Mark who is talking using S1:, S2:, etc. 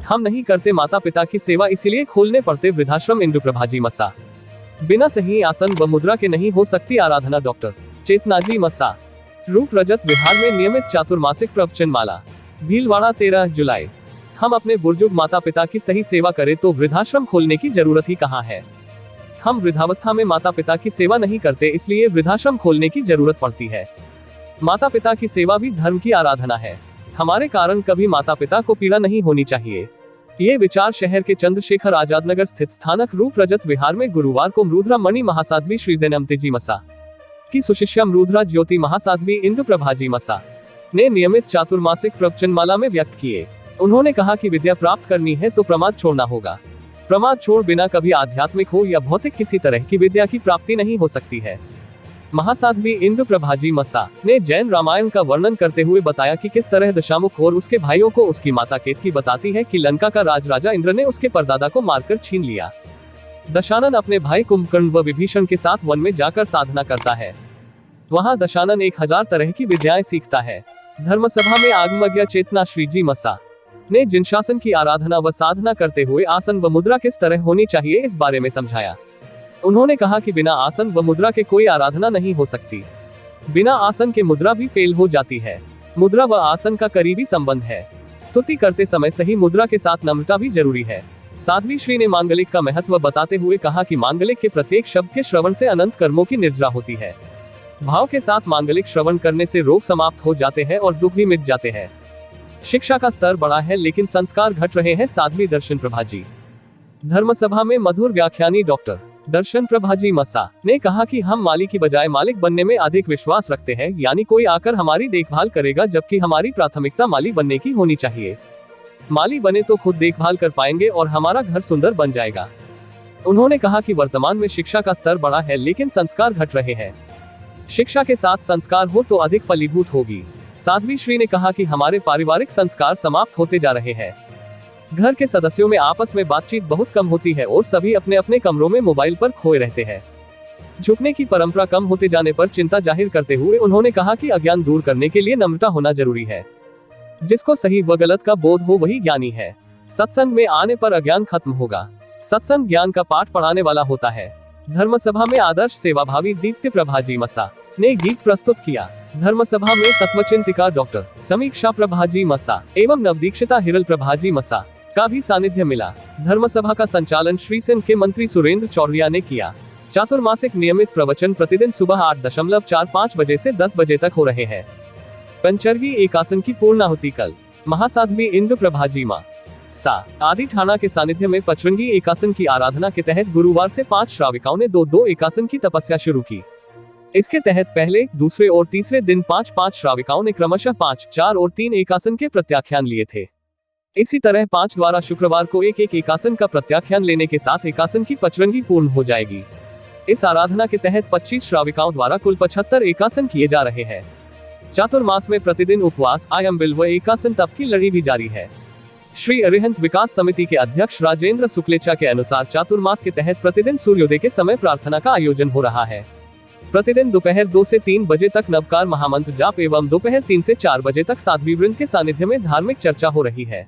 S1: हम नहीं करते माता पिता की सेवा, इसीलिए खोलने पड़ते वृद्धाश्रम। इंदुप्रभाजी मसा। बिना सही आसन व मुद्रा के नहीं हो सकती आराधना। डॉक्टर चेतनाजी मसा। रूप रजत विहार में नियमित चातुर्मासिक प्रवचन माला। भीलवाड़ा 13 जुलाई। हम अपने बुजुर्ग माता पिता की सही सेवा करें तो वृद्धाश्रम खोलने की जरूरत ही कहाँ है। हम वृद्धावस्था में माता पिता की सेवा नहीं करते, इसलिए वृद्धाश्रम खोलने की जरूरत पड़ती है। माता पिता की सेवा भी धर्म की आराधना है। हमारे कारण कभी माता पिता को पीड़ा नहीं होनी चाहिए। ये विचार शहर के चंद्रशेखर आजाद नगर स्थित स्थानक रूप रजत विहार में गुरुवार को मृद्रा मणि महासाध्वी श्री जैनमतेजी मसा की सुशिष्या मृद्रा ज्योति महासाध्वी इंदुप्रभाजी मसा ने नियमित चातुर्मासिक प्रवचनमाला में व्यक्त किए। उन्होंने कहा कि विद्या प्राप्त करनी है तो प्रमाद छोड़ना होगा। प्रमाद छोड़ बिना कभी आध्यात्मिक हो या भौतिक किसी तरह की विद्या की प्राप्ति नहीं हो सकती है। महासाध्वी इंदुप्रभाजी मसा ने जैन रामायण का वर्णन करते हुए बताया कि किस तरह दशामुख और उसके भाइयों को उसकी माता केतकी बताती है कि लंका का राजा इंद्र ने उसके परदादा को मारकर छीन लिया। दशानन अपने भाई कुंभकर्ण व विभीषण के साथ वन में जाकर साधना करता है। वहां दशानन 1000 तरह की विद्याएं सीखता है। धर्मसभा में आगमज्ञ चेतना श्री जी मसा ने जिनशासन की आराधना व साधना करते हुए आसन व मुद्रा किस तरह होनी चाहिए इस बारे में समझाया। उन्होंने कहा कि बिना आसन व मुद्रा के कोई आराधना नहीं हो सकती। बिना आसन के मुद्रा भी फेल हो जाती है। मुद्रा व आसन का करीबी संबंध है। स्तुति करते समय सही मुद्रा के साथ नम्रता भी जरूरी है। साध्वी श्री ने मांगलिक का महत्व बताते हुए कहा कि मांगलिक के प्रत्येक शब्द के श्रवण से अनंत कर्मों की निर्जरा होती है। भाव के साथ मांगलिक श्रवण करने से रोग समाप्त हो जाते हैं और दुख भी मिट जाते हैं। शिक्षा का स्तर बढ़ा है लेकिन संस्कार घट रहे हैं। साध्वी दर्शन प्रभाजी। धर्मसभा में मधुर व्याख्यानी डॉक्टर दर्शन प्रभाजी मसा ने कहा कि हम माली की बजाय मालिक बनने में अधिक विश्वास रखते हैं, यानी कोई आकर हमारी देखभाल करेगा, जबकि हमारी प्राथमिकता माली बनने की होनी चाहिए। माली बने तो खुद देखभाल कर पाएंगे और हमारा घर सुंदर बन जाएगा। उन्होंने कहा कि वर्तमान में शिक्षा का स्तर बढ़ा है लेकिन संस्कार घट रहे हैं। शिक्षा के साथ संस्कार हो तो अधिक फलीभूत होगी। साध्वी श्री ने कहा कि हमारे पारिवारिक संस्कार समाप्त होते जा रहे हैं। घर के सदस्यों में आपस में बातचीत बहुत कम होती है और सभी अपने अपने कमरों में मोबाइल पर खोए रहते हैं। झुकने की परंपरा कम होते जाने पर चिंता जाहिर करते हुए उन्होंने कहा कि अज्ञान दूर करने के लिए नम्रता होना जरूरी है। जिसको सही व गलत का बोध हो वही ज्ञानी है। सत्संग में आने पर अज्ञान खत्म होगा। सत्संग ज्ञान का पाठ पढ़ाने वाला होता है। धर्मसभा में आदर्श सेवाभावी दीप्ति प्रभाजी मसा ने गीत प्रस्तुत किया। धर्मसभा में तत्वचिंतिका डॉक्टर समीक्षा प्रभाजी मसा एवं नवदीक्षिता हिरल प्रभाजी मसा का भी सानिध्य मिला। धर्मसभा का संचालन श्री सिंह के मंत्री सुरेंद्र चौरिया ने किया। चातुर्मासिक नियमित प्रवचन प्रतिदिन सुबह 8:45 बजे से 10 बजे तक हो रहे हैं। पंचर्गी एकासन की पूर्णाहुति कल। महासाध्वी इंदुप्रभाजी मसा आदि ठाणा के सानिध्य में पंचरंगी एकासन की आराधना के तहत गुरुवार से 5 श्राविकाओं ने 2-2 एकासन की तपस्या शुरू की। इसके तहत पहले, दूसरे और तीसरे दिन 5-5 श्राविकाओं ने क्रमशः 5, 4 और 3 एकासन के प्रत्याख्यान लिए थे। इसी तरह 5 द्वारा शुक्रवार को 1-1 एकासन का प्रत्याख्यान लेने के साथ एकासन की पंचरंगी पूर्ण हो जाएगी। इस आराधना के तहत 25 श्राविकाओं द्वारा कुल 75 एकासन किए जा रहे हैं। चातुर्मास में प्रतिदिन उपवास, आयम बिल व एकासन तप की लड़ी भी जारी है। श्री अरिहंत विकास समिति के अध्यक्ष राजेंद्र शुक्लेचा के अनुसार चातुर्मास के तहत प्रतिदिन सूर्योदय के समय प्रार्थना का आयोजन हो रहा है। प्रतिदिन दोपहर 2 से 3 बजे तक नवकार महामंत्र जाप एवं दोपहर 3 से 4 बजे तक साध्वी वृंद के सानिध्य में धार्मिक चर्चा हो रही है।